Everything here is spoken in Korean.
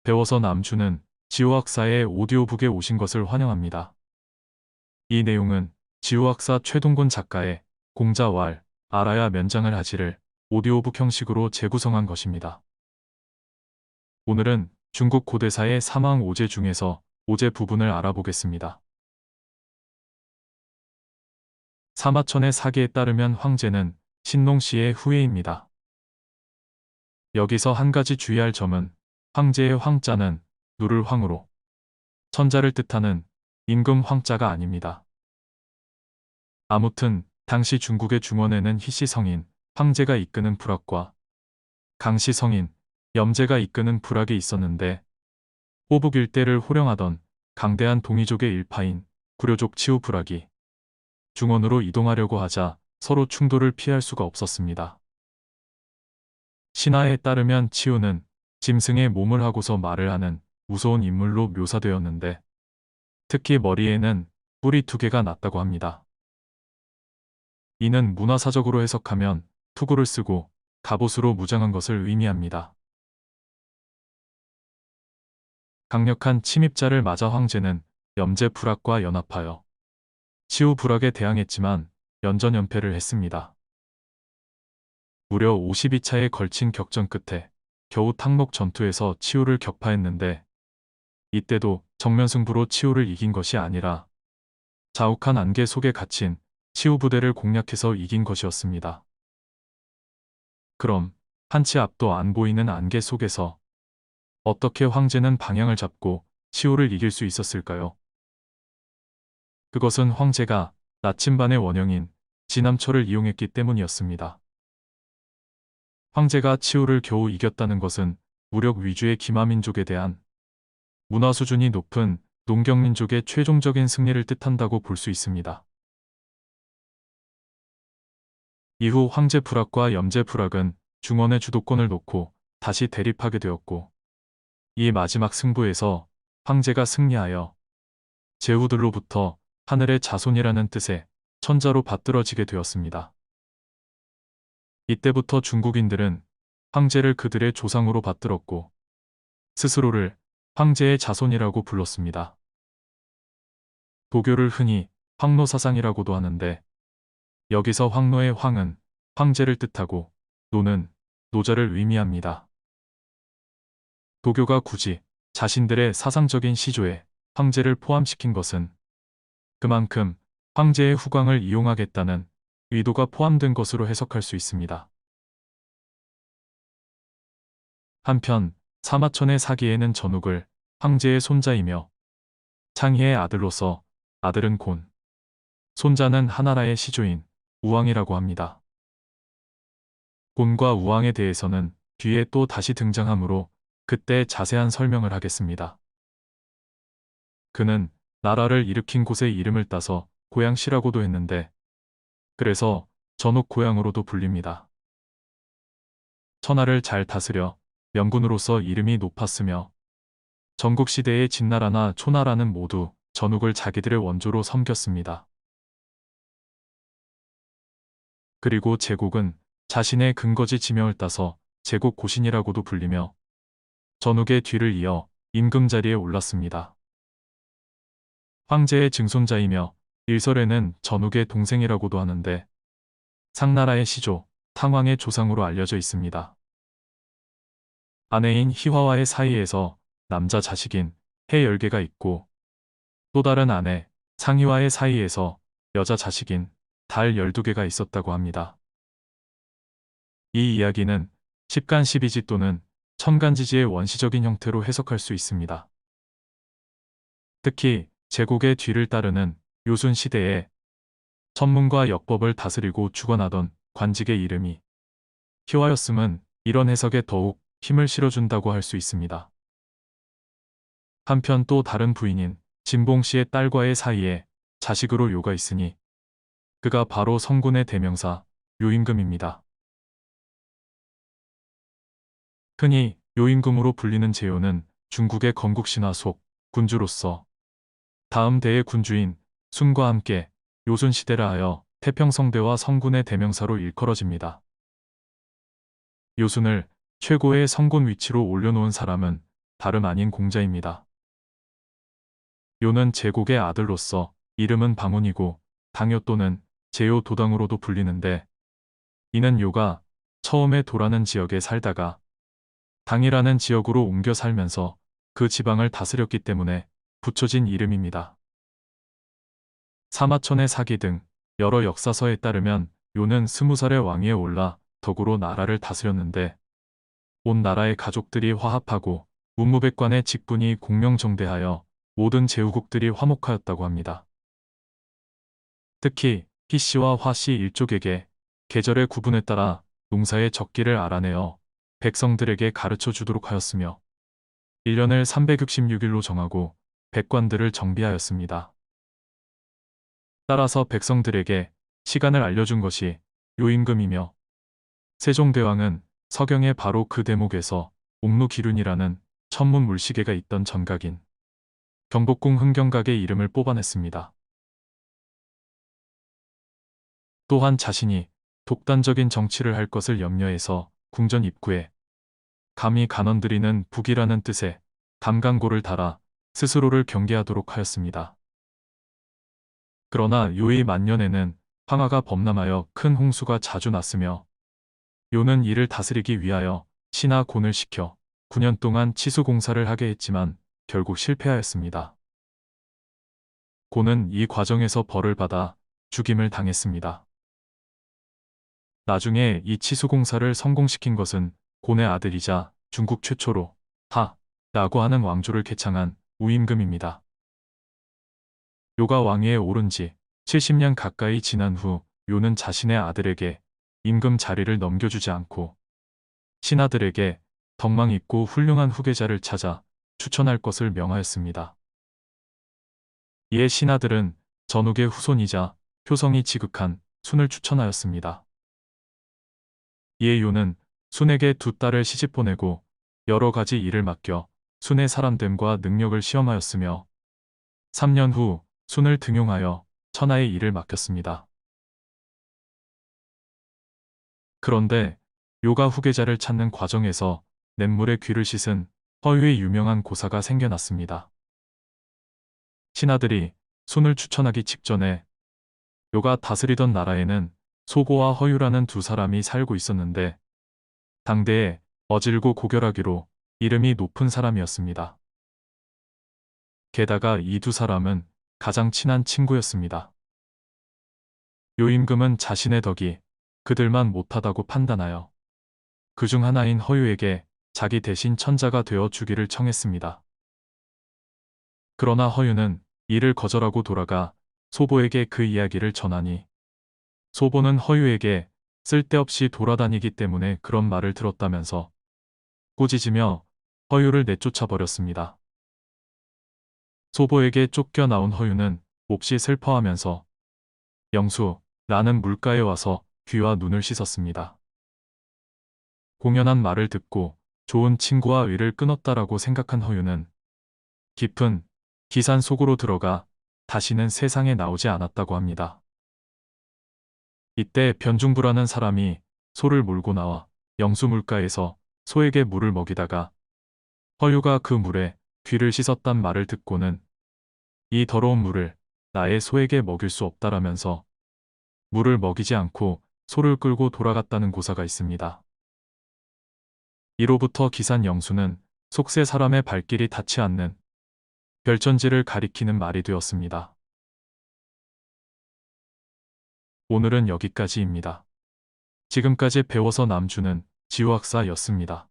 배워서 남주는 지호학사의 오디오북에 오신 것을 환영합니다. 이 내용은 지호학사 최동곤 작가의 공자왈, 알아야 면장을 하지를 오디오북 형식으로 재구성한 것입니다. 오늘은 중국 고대사의 사망 오제 중에서 오제 부분을 알아보겠습니다. 사마천의 사기에 따르면 황제는 신농씨의 후예입니다. 여기서 한 가지 주의할 점은 황제의 황자는 누를 황으로 천자를 뜻하는 임금 황자가 아닙니다. 아무튼 당시 중국의 중원에는 희씨 성인 황제가 이끄는 불학과 강씨 성인 염제가 이끄는 불학이 있었는데 호북 일대를 호령하던 강대한 동이족의 일파인 구려족 치우 불학이 중원으로 이동하려고 하자 서로 충돌을 피할 수가 없었습니다. 신화에 따르면 치우는 짐승의 몸을 하고서 말을 하는 무서운 인물로 묘사되었는데 특히 머리에는 뿔이 2개가 났다고 합니다. 이는 문화사적으로 해석하면 투구를 쓰고 갑옷으로 무장한 것을 의미합니다. 강력한 침입자를 맞아 황제는 염제 불학과 연합하여 치우 불학에 대항했지만 연전연패를 했습니다. 무려 52차에 걸친 격전 끝에 겨우 탕록 전투에서 치우를 격파했는데 이때도 정면승부로 치우를 이긴 것이 아니라 자욱한 안개 속에 갇힌 치우 부대를 공략해서 이긴 것이었습니다. 그럼 한치 앞도 안 보이는 안개 속에서 어떻게 황제는 방향을 잡고 치우를 이길 수 있었을까요? 그것은 황제가 나침반의 원형인 지남철을 이용했기 때문이었습니다. 황제가 치우를 겨우 이겼다는 것은 무력 위주의 기마민족에 대한 문화 수준이 높은 농경민족의 최종적인 승리를 뜻한다고 볼 수 있습니다. 이후 황제 불학과 염제 불학은 중원의 주도권을 놓고 다시 대립하게 되었고 이 마지막 승부에서 황제가 승리하여 제후들로부터 하늘의 자손이라는 뜻의 천자로 받들어지게 되었습니다. 이때부터 중국인들은 황제를 그들의 조상으로 받들었고 스스로를 황제의 자손이라고 불렀습니다. 도교를 흔히 황노사상이라고도 하는데 여기서 황노의 황은 황제를 뜻하고 노는 노자를 의미합니다. 도교가 굳이 자신들의 사상적인 시조에 황제를 포함시킨 것은 그만큼 황제의 후광을 이용하겠다는 의도가 포함된 것으로 해석할 수 있습니다. 한편 사마천의 사기에는 전욱을 황제의 손자이며 창희의 아들로서 아들은 곤, 손자는 하나라의 시조인 우왕이라고 합니다. 곤과 우왕에 대해서는 뒤에 또 다시 등장하므로 그때 자세한 설명을 하겠습니다. 그는 나라를 일으킨 곳의 이름을 따서 고양시라고도 했는데 그래서 전욱 고양으로도 불립니다. 천하를 잘 다스려 명군으로서 이름이 높았으며 전국시대의 진나라나 초나라는 모두 전욱을 자기들의 원조로 섬겼습니다. 그리고 제국은 자신의 근거지 지명을 따서 제국 고신이라고도 불리며 전욱의 뒤를 이어 임금 자리에 올랐습니다. 황제의 증손자이며 일설에는 전욱의 동생이라고도 하는데 상나라의 시조, 탕왕의 조상으로 알려져 있습니다. 아내인 희화와의 사이에서 남자 자식인 해 10개가 있고 또 다른 아내 상희와의 사이에서 여자 자식인 달 12개가 있었다고 합니다. 이 이야기는 십간십이지 또는 천간지지의 원시적인 형태로 해석할 수 있습니다. 특히 제국의 뒤를 따르는 요순 시대에 천문과 역법을 다스리고 주관하던 관직의 이름이 희화였음은 이런 해석에 더욱 힘을 실어준다고 할 수 있습니다. 한편 또 다른 부인인 진봉 씨의 딸과의 사이에 자식으로 요가 있으니 그가 바로 성군의 대명사 요임금입니다. 흔히 요임금으로 불리는 제요는 중국의 건국신화 속 군주로서 다음 대의 군주인 순과 함께 요순시대라 하여 태평성대와 성군의 대명사로 일컬어집니다. 요순을 최고의 성군 위치로 올려놓은 사람은 다름 아닌 공자입니다. 요는 제곡의 아들로서 이름은 방운이고 당요 또는 제요 도당으로도 불리는데, 이는 요가 처음에 도라는 지역에 살다가 당이라는 지역으로 옮겨 살면서 그 지방을 다스렸기 때문에 붙여진 이름입니다. 사마천의 사기 등 여러 역사서에 따르면 요는 20살의 왕위에 올라 덕으로 나라를 다스렸는데, 온 나라의 가족들이 화합하고 문무백관의 직분이 공명정대하여 모든 제후국들이 화목하였다고 합니다. 특히 희씨와 화씨 일족에게 계절의 구분에 따라 농사의 적기를 알아내어 백성들에게 가르쳐 주도록 하였으며 1년을 366일로 정하고 백관들을 정비하였습니다. 따라서 백성들에게 시간을 알려준 것이 요임금이며, 세종대왕은 서경에 바로 그 대목에서 옥루기륜이라는 천문 물시계가 있던 전각인 경복궁 흥경각의 이름을 뽑아냈습니다. 또한 자신이 독단적인 정치를 할 것을 염려해서 궁전 입구에 감히 간언드리는 북이라는 뜻의 담강고를 달아 스스로를 경계하도록 하였습니다. 그러나 요의 만년에는 황하가 범람하여 큰 홍수가 자주 났으며, 요는 이를 다스리기 위하여 신하 곤을 시켜 9년 동안 치수공사를 하게 했지만 결국 실패하였습니다. 곤은 이 과정에서 벌을 받아 죽임을 당했습니다. 나중에 이 치수공사를 성공시킨 것은 곤의 아들이자 중국 최초로 하라고 하는 왕조를 개창한 우임금입니다. 요가 왕위에 오른 지 70년 가까이 지난 후 요는 자신의 아들에게 임금 자리를 넘겨주지 않고 신하들에게 덕망 있고 훌륭한 후계자를 찾아 추천할 것을 명하였습니다. 이에 신하들은 전욱의 후손이자 효성이 지극한 순을 추천하였습니다. 이에 요는 순에게 두 딸을 시집 보내고 여러 가지 일을 맡겨 순의 사람됨과 능력을 시험하였으며, 3년 후 순을 등용하여 천하의 일을 맡겼습니다. 그런데 요가 후계자를 찾는 과정에서 냇물에 귀를 씻은 허유의 유명한 고사가 생겨났습니다. 신하들이 순을 추천하기 직전에 요가 다스리던 나라에는 소고와 허유라는 두 사람이 살고 있었는데, 당대에 어질고 고결하기로 이름이 높은 사람이었습니다. 게다가 이 두 사람은 가장 친한 친구였습니다. 요임금은 자신의 덕이 그들만 못하다고 판단하여 그중 하나인 허유에게 자기 대신 천자가 되어 주기를 청했습니다. 그러나 허유는 이를 거절하고 돌아가 소보에게 그 이야기를 전하니, 소보는 허유에게 쓸데없이 돌아다니기 때문에 그런 말을 들었다면서 꾸짖으며 허유를 내쫓아 버렸습니다. 소보에게 쫓겨나온 허유는 몹시 슬퍼하면서 영수, 나는 물가에 와서 귀와 눈을 씻었습니다. 공연한 말을 듣고 좋은 친구와 의를 끊었다라고 생각한 허유는 깊은 기산 속으로 들어가 다시는 세상에 나오지 않았다고 합니다. 이때 변중부라는 사람이 소를 몰고 나와 영수 물가에서 소에게 물을 먹이다가 허유가 그 물에 귀를 씻었단 말을 듣고는 이 더러운 물을 나의 소에게 먹일 수 없다라면서 물을 먹이지 않고 소를 끌고 돌아갔다는 고사가 있습니다. 이로부터 기산 영수는 속세 사람의 발길이 닿지 않는 별천지를 가리키는 말이 되었습니다. 오늘은 여기까지입니다. 지금까지 배워서 남주는 지우학사였습니다.